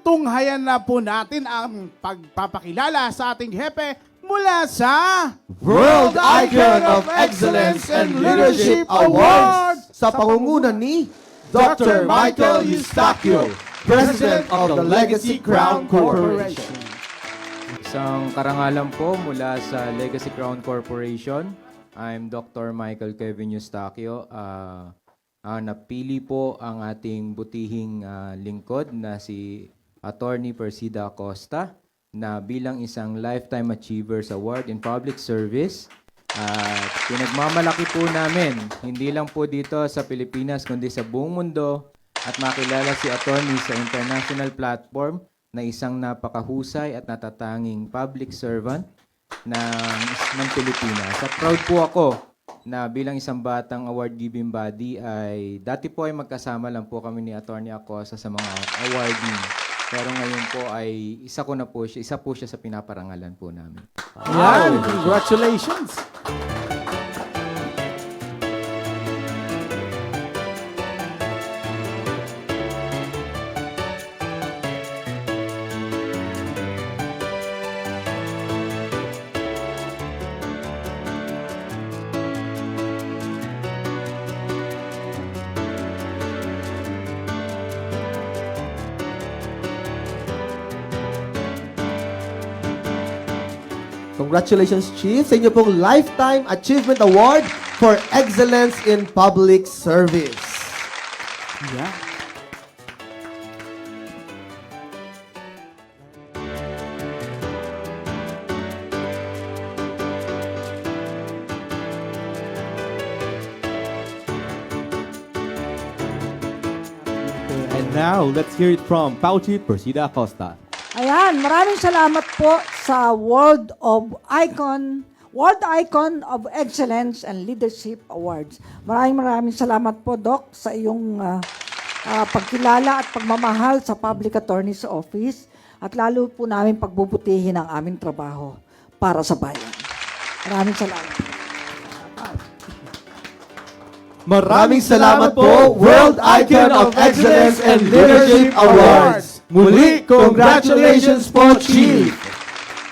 tunghayan na po natin ang pagpapakilala sa ating hepe mula sa World Icon of Excellence and Leadership Awards sa pangunguna ni Dr. Michael Eustaquio, President of the Legacy Crown Corporation. Isang karangalan po mula sa Legacy Crown Corporation. I'm Dr. Michael Kevin Eustaquio. Napili po ang ating butihing lingkod na si Attorney Persida Acosta na bilang isang Lifetime Achievers Award in Public Service. Pinagmamalaki po namin, hindi lang po dito sa Pilipinas, kundi sa buong mundo at makilala si Attorney sa international platform na isang napakahusay at natatanging public servant ng Pilipinas. At proud po ako na bilang isang batang award-giving body ay dati po ay magkasama lang po kami ni Attorney Acosta sa mga awarding. Pero ngayon po ay isa po siya sa pinaparangalan po namin. Yan! Congratulations! Congratulations, Chief, sa inyo pong Lifetime Achievement Award for Excellence in Public Service. Yeah. And now, let's hear it from Pauchi Persida Acosta. Ayan, maraming salamat po sa World Icon of Excellence and Leadership Awards. Maraming salamat po, Doc, sa iyong pagkilala at pagmamahal sa Public Attorney's Office at lalo po namin pagbubutihin ang aming trabaho para sa bayan. Maraming salamat. Maraming salamat po, World Icon of Excellence and Leadership Awards. Muli, congratulations po, Chief!